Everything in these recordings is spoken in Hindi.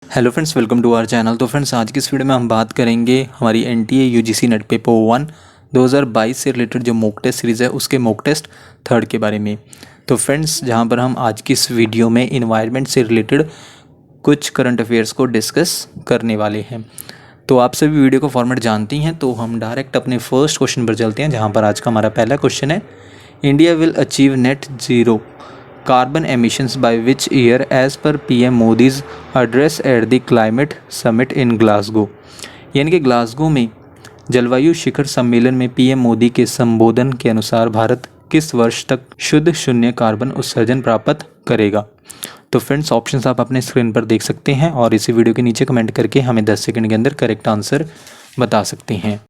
Hello friends, welcome to our channel. तो फ्रेंड्स, आज की इस वीडियो में हम बात करेंगे हमारी एनटीए यूजीसी नेट पेपर 1 2022 से रिलेटेड जो मॉक टेस्ट सीरीज़ है उसके मॉक टेस्ट थर्ड के बारे में। तो फ्रेंड्स, जहां पर हम आज की इस वीडियो में इन्वायरमेंट से रिलेटेड कुछ करंट अफेयर्स को डिस्कस करने वाले हैं। तो आप सभी वीडियो को फॉर्मेट जानती हैं, तो हम डायरेक्ट अपने फर्स्ट क्वेश्चन पर चलते हैं, जहाँ पर आज का हमारा पहला क्वेश्चन है, India will achieve net zero carbon emissions by which year as per PM Modi's address at the climate summit in Glasgow। यानी कि ग्लासगो में जलवायु शिखर सम्मेलन में पीएम मोदी के संबोधन के अनुसार भारत किस वर्ष तक शुद्ध शून्य कार्बन उत्सर्जन प्राप्त करेगा। तो फ्रेंड्स, ऑप्शंस आप अपने स्क्रीन पर देख सकते हैं और इसी वीडियो के नीचे कमेंट करके हमें 10 सेकंड के अंदर करेक्ट आंसर बता सकते हैं।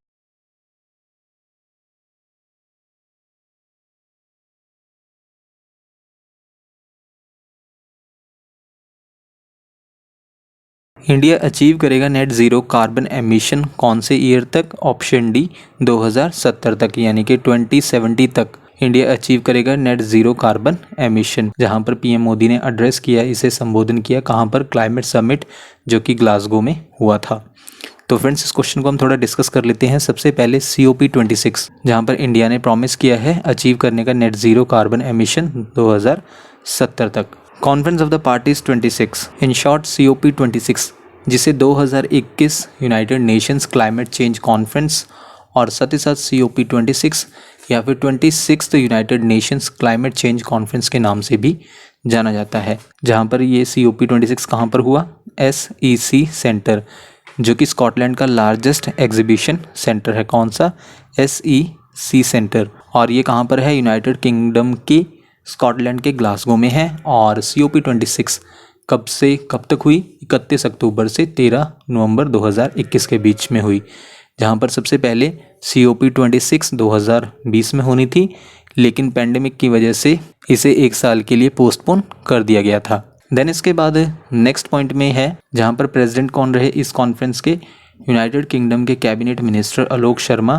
इंडिया अचीव करेगा नेट ज़ीरो कार्बन एमिशन कौन से ईयर तक? ऑप्शन डी 2070 तक, यानी कि 2070 तक इंडिया अचीव करेगा नेट ज़ीरो कार्बन एमिशन। जहां पर पीएम मोदी ने एड्रेस किया, इसे संबोधन किया कहां पर? क्लाइमेट समिट जो कि ग्लासगो में हुआ था। तो फ्रेंड्स, इस क्वेश्चन को हम थोड़ा डिस्कस कर लेते हैं। सबसे पहले COP26 जहां पर इंडिया ने प्रॉमिस किया है अचीव करने का नेट ज़ीरो कार्बन एमिशन 2070 तक। Conference of the parties 26, in short COP26, जिसे 2021 United Nations climate change conference और साथ ही साथ COP26 या फिर 26 United Nations climate change conference के नाम से भी जाना जाता है। जहां पर ये COP26 कहां पर हुआ? SEC सेंटर, जो कि स्कॉटलैंड का लार्जेस्ट एग्जीबिशन सेंटर है। कौन सा? SEC centre. और ये कहाँ पर है? यूनाइटेड किंगडम की स्कॉटलैंड के ग्लासगो में है। और COP26 कब से कब तक हुई? 31 अक्टूबर से 13 नवंबर 2021 के बीच में हुई। जहाँ पर सबसे पहले COP26 2020 में होनी थी, लेकिन पैंडेमिक की वजह से इसे एक साल के लिए पोस्टपोन कर दिया गया था। देन इसके बाद नेक्स्ट पॉइंट में है, जहाँ पर प्रेसिडेंट कौन रहे इस कॉन्फ्रेंस के? यूनाइटेड किंगडम के cabinet minister Alok Sharma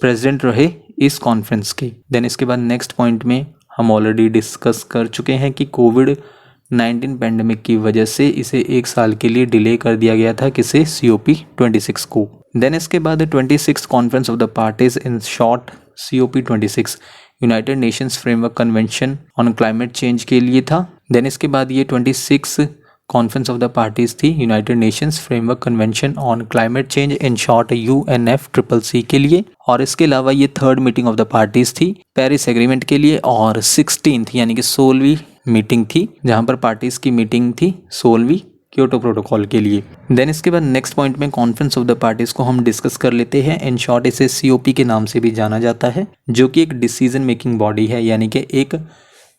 president रहे इस कॉन्फ्रेंस के। देन इसके बाद नेक्स्ट पॉइंट में हम ऑलरेडी डिस्कस कर चुके हैं कि कोविड-19 पैंडेमिक की वजह से इसे एक साल के लिए डिले कर दिया गया था। किसे? COP26 को। देन इसके बाद 26 conference of the parties, in short COP26 United Nations framework convention on climate change के लिए था। देन इसके बाद ये 26 कॉन्फ्रेंस ऑफ द पार्टीज थी United Nations framework convention on climate change, in short UNFCCC के लिए। और इसके अलावा ये third meeting of the parties थी पेरिस एग्रीमेंट के लिए। और 16th यानी कि 16वीं मीटिंग थी, जहां पर पार्टीज की मीटिंग थी 16वीं क्योटो प्रोटोकॉल के लिए। देन इसके बाद नेक्स्ट पॉइंट में कॉन्फ्रेंस ऑफ द पार्टीज को हम डिस्कस कर लेते हैं। इन शॉर्ट इसे COP के नाम से भी जाना जाता है, जो कि एक डिसीजन मेकिंग बॉडी है, यानी कि एक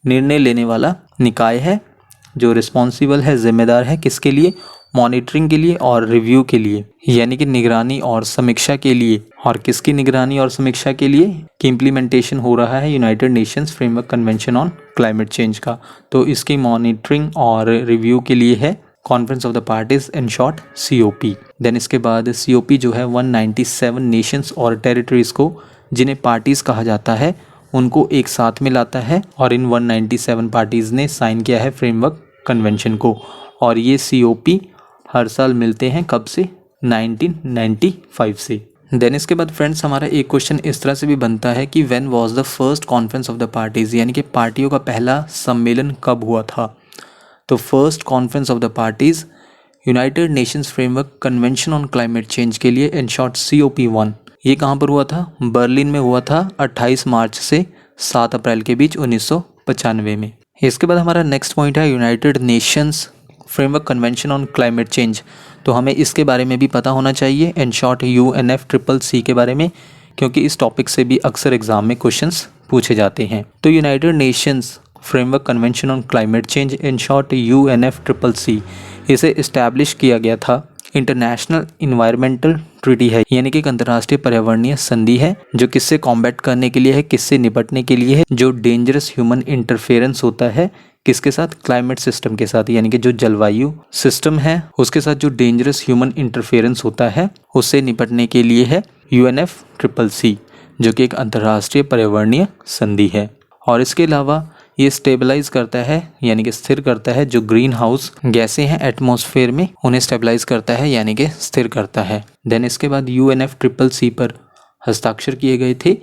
निर्णय लेने वाला निकाय है जो रिस्पॉन्सिबल है, जिम्मेदार है किसके लिए? मॉनिटरिंग के लिए और रिव्यू के लिए, यानी कि निगरानी और समीक्षा के लिए। और किसकी निगरानी और समीक्षा के लिए? कि इम्प्लीमेंटेशन हो रहा है United Nations framework convention on climate change का, तो इसकी मॉनिटरिंग और रिव्यू के लिए है conference of the parties, in short COP। Then इसके बाद COP जो है 197 नेशंस और टेरिटरीज को, जिन्हें पार्टीज कहा जाता है, उनको एक साथ में लाता है। और इन 197 पार्टीज ने साइन किया है फ्रेमवर्क कन्वेंशन को। और ये COP हर साल मिलते हैं, कब से? 1995 से। देन इसके बाद फ्रेंड्स, हमारा एक क्वेश्चन इस तरह से भी बनता है कि when was the first conference of the parties, यानी कि पार्टियों का पहला सम्मेलन कब हुआ था? तो first conference of the parties United Nations framework convention on climate change के लिए, इन शॉर्ट COP1, ये कहाँ पर हुआ था? बर्लिन में हुआ था 28 मार्च से 7 अप्रैल के बीच 1995 में। इसके बाद हमारा नेक्स्ट पॉइंट है United Nations framework convention on climate change. तो हमें इसके बारे में भी पता होना चाहिए, इन शॉर्ट UNFCCC के बारे में, क्योंकि इस टॉपिक से भी अक्सर एग्जाम में क्वेश्चंस पूछे जाते हैं। तो United Nations framework convention on climate change, in short UNFCCC, इसे इस्टेब्लिश किया गया था। इंटरनेशनल इन्वायरमेंटल ट्रीटी है, यानी कि एक अंतर्राष्ट्रीय पर्यावरणीय संधि है, जो किससे कॉम्बैट करने के लिए है? किससे निपटने के लिए है? जो डेंजरस ह्यूमन इंटरफेरेंस होता है, किसके साथ? क्लाइमेट सिस्टम के साथ, यानी कि जो जलवायु सिस्टम है उसके साथ जो डेंजरस ह्यूमन इंटरफेरेंस होता है, उससे निपटने के लिए है UNFCCC, जो कि एक अंतर्राष्ट्रीय पर्यावरणीय संधि है। और इसके अलावा ये स्टेबलाइज करता है यानी कि स्थिर करता है, जो ग्रीन हाउस गैसें हैं एटमॉस्फेयर में उन्हें स्टेबलाइज करता है यानी कि स्थिर करता है। देन इसके बाद UNFCCC पर हस्ताक्षर किए गए थे,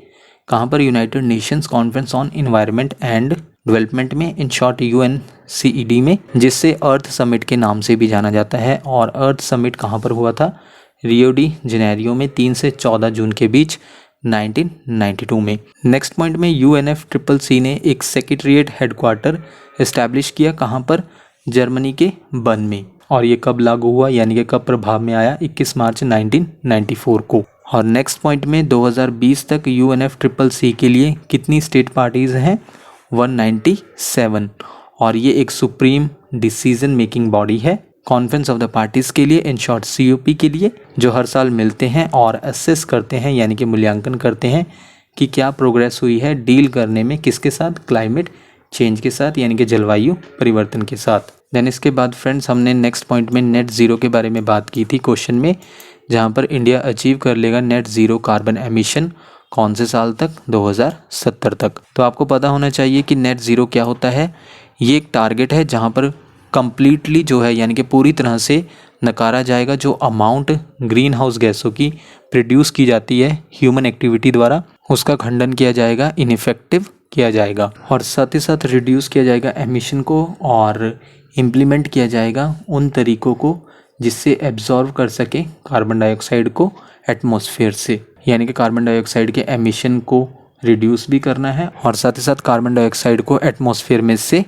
कहाँ पर? United Nations conference on environment and development में, इन शॉर्ट UNCED में, जिससे अर्थ समिट के नाम से भी जाना जाता है। और अर्थ समिट कहाँ पर हुआ था? रियो डी जेनेरियो में 3 से 14 जून के बीच 1992 में। नेक्स्ट पॉइंट में UNFCCC ने एक सेक्रेटरीट हेडक्वार्टर इस्टेब्लिश किया, कहाँ पर? जर्मनी के बर्न में। और ये कब लागू हुआ यानी कि कब प्रभाव में आया? 21 मार्च 1994 को। और नेक्स्ट पॉइंट में 2020 तक UNFCCC के लिए कितनी स्टेट पार्टीज हैं? 197। और ये एक सुप्रीम डिसीजन मेकिंग बॉडी है कॉन्फ्रेंस ऑफ द पार्टीज के लिए, इन शॉर्ट COP के लिए, जो हर साल मिलते हैं और असेस करते हैं यानी कि मूल्यांकन करते हैं कि क्या प्रोग्रेस हुई है डील करने में, किसके साथ? क्लाइमेट चेंज के साथ यानी कि जलवायु परिवर्तन के साथ। देन इसके बाद फ्रेंड्स हमने नेक्स्ट पॉइंट में नेट ज़ीरो के बारे में बात की थी क्वेश्चन में, जहाँ पर इंडिया अचीव कर लेगा नेट ज़ीरो कार्बन एमिशन कौन से साल तक? 2070 तक। तो आपको पता होना चाहिए कि नेट ज़ीरो क्या होता है। ये एक टारगेट है जहाँ पर कंप्लीटली जो है यानी कि पूरी तरह से नकारा जाएगा जो अमाउंट ग्रीन हाउस गैसों की प्रोड्यूस की जाती है ह्यूमन एक्टिविटी द्वारा, उसका खंडन किया जाएगा, इनइफेक्टिव किया जाएगा, और साथ ही साथ रिड्यूस किया जाएगा एमिशन को, और इम्प्लीमेंट किया जाएगा उन तरीकों को जिससे एब्जॉर्व कर सके कार्बन डाइऑक्साइड को एटमॉस्फेयर से, यानी कि कार्बन डाइऑक्साइड के एमिशन को रिड्यूस भी करना है और साथ ही साथ कार्बन डाइऑक्साइड को एटमॉस्फेयर में से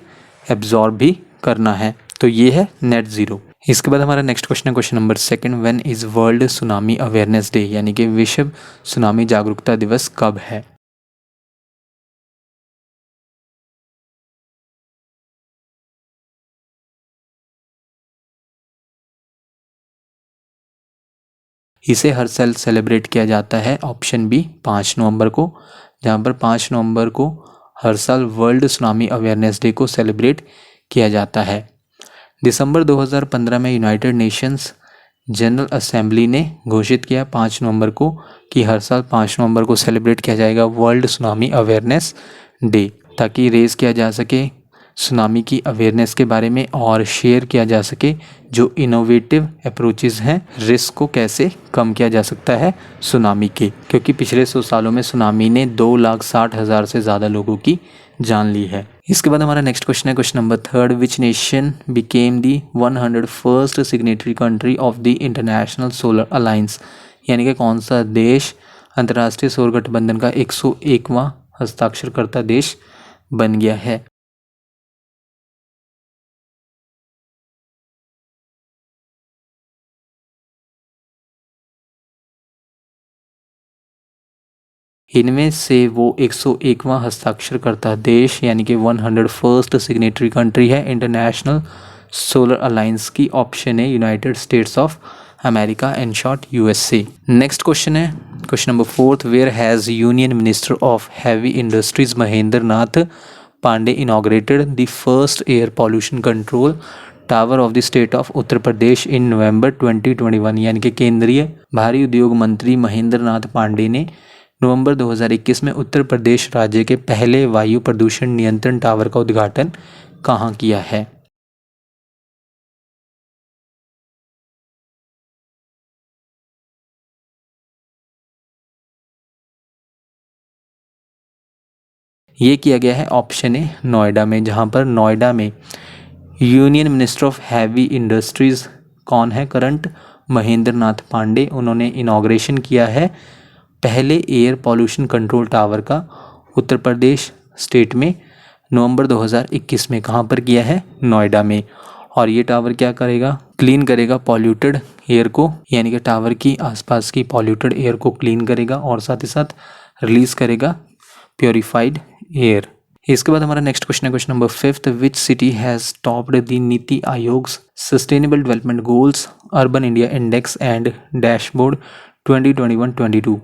एब्जॉर्ब भी करना है। तो ये है नेट ज़ीरो। इसके बाद हमारा नेक्स्ट क्वेश्चन है question number 2, when is world tsunami awareness day, यानी कि विश्व सुनामी जागरूकता दिवस कब है? इसे हर साल सेलिब्रेट किया जाता है, ऑप्शन बी 5 नवंबर को, जहाँ पर 5 नवंबर को हर साल वर्ल्ड सुनामी अवेयरनेस डे को सेलिब्रेट किया जाता है। दिसंबर 2015 में यूनाइटेड नेशंस जनरल असेंबली ने घोषित किया 5 नवंबर को कि हर साल 5 नवंबर को सेलिब्रेट किया जाएगा वर्ल्ड सुनामी अवेयरनेस डे, ताकि रेज़ किया जा सके सुनामी की अवेयरनेस के बारे में और शेयर किया जा सके जो इनोवेटिव अप्रोचेस हैं, रिस्क को कैसे कम किया जा सकता है सुनामी के, क्योंकि पिछले 100 सालों में सुनामी ने 2,60,000 से ज़्यादा लोगों की जान ली है। इसके बाद हमारा नेक्स्ट क्वेश्चन है question number 3, which nation became the 101st signatory country of the international solar alliance, यानी कि कौन सा देश अंतर्राष्ट्रीय सौर गठबंधन का 101वां हस्ताक्षरकर्ता देश बन गया है? इनमें से वो 101वां हस्ताक्षरकर्ता देश यानी कि 101st सिग्नेटरी कंट्री है इंटरनेशनल सोलर अलायंस की, ऑप्शन है United States of America, in short USA। Next question है question number 4, where has union minister of heavy industries Mahendra Nath Pandey inaugurated the first air pollution control tower of the state of Uttar Pradesh in November 2021, यानी कि केंद्रीय भारी उद्योग मंत्री महेंद्र नाथ पांडे ने नवंबर 2021 में उत्तर प्रदेश राज्य के पहले वायु प्रदूषण नियंत्रण टावर का उद्घाटन कहाँ किया है? ये किया गया है ऑप्शन ए नोएडा में, जहाँ पर नोएडा में union minister of heavy industries कौन है करंट? महेंद्र नाथ पांडे। उन्होंने इनाग्रेशन किया है पहले एयर पॉल्यूशन कंट्रोल टावर का उत्तर प्रदेश स्टेट में नवंबर 2021 में। कहाँ पर किया है? नोएडा में। और ये टावर क्या करेगा? क्लीन करेगा पॉल्यूटेड एयर को, यानी कि टावर की आसपास की पॉल्यूटेड एयर को क्लीन करेगा और साथ ही साथ रिलीज करेगा प्योरीफाइड एयर। इसके बाद हमारा नेक्स्ट क्वेश्चन है question number 5, which city has topped the NITI Aayog's sustainable development goals urban India index and dashboard 2021-22,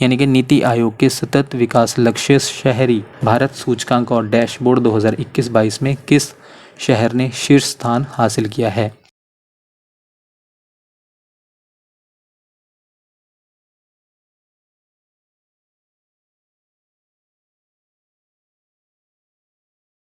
यानी कि नीति आयोग के सतत विकास लक्ष्य शहरी भारत सूचकांक और डैशबोर्ड 2021-22 में किस शहर ने शीर्ष स्थान हासिल किया है?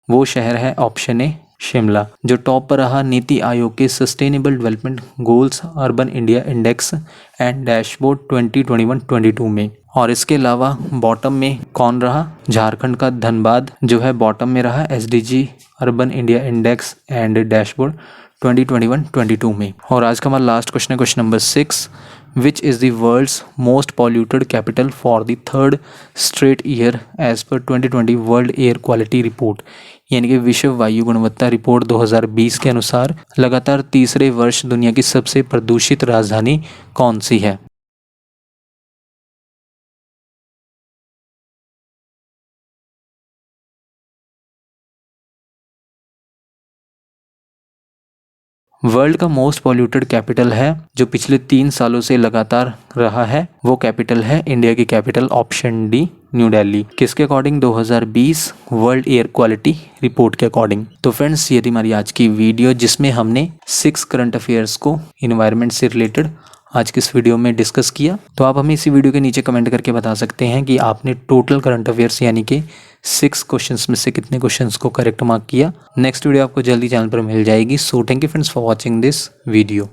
वो शहर है ऑप्शन ए शिमला। जो टॉप पर रहा नीति आयोग के sustainable development goals urban India index and dashboard 2021-22 में। और इसके अलावा बॉटम में कौन रहा? झारखंड का धनबाद जो है बॉटम में रहा SDG urban India index and dashboard 2021-22 में। और आज का हमारा लास्ट क्वेश्चन है question number 6, which is the world's most polluted capital for the third straight year as per 2020 world air quality report. यानी कि विश्व वायु गुणवत्ता रिपोर्ट 2020 के अनुसार लगातार तीसरे वर्ष दुनिया की सबसे प्रदूषित राजधानी कौन सी है? वर्ल्ड का मोस्ट पॉल्यूटेड कैपिटल है जो पिछले 3 सालों से लगातार रहा है, वो कैपिटल है इंडिया की capital option D New Delhi. किसके according? 2020 world air quality report के अकॉर्डिंग। तो फ्रेंड्स ये थी हमारी आज की वीडियो जिसमें हमने 6 करंट अफेयर्स को इन्वायरमेंट से रिलेटेड आज की इस वीडियो में डिस्कस किया। तो आप हमें इसी वीडियो के नीचे कमेंट करके बता सकते हैं कि आपने टोटल करंट अफेयर्स यानी कि 6 क्वेश्चंस में से कितने क्वेश्चंस को करेक्ट मार्क किया। नेक्स्ट वीडियो आपको जल्दी चैनल पर मिल जाएगी। So thank you friends for watching this video.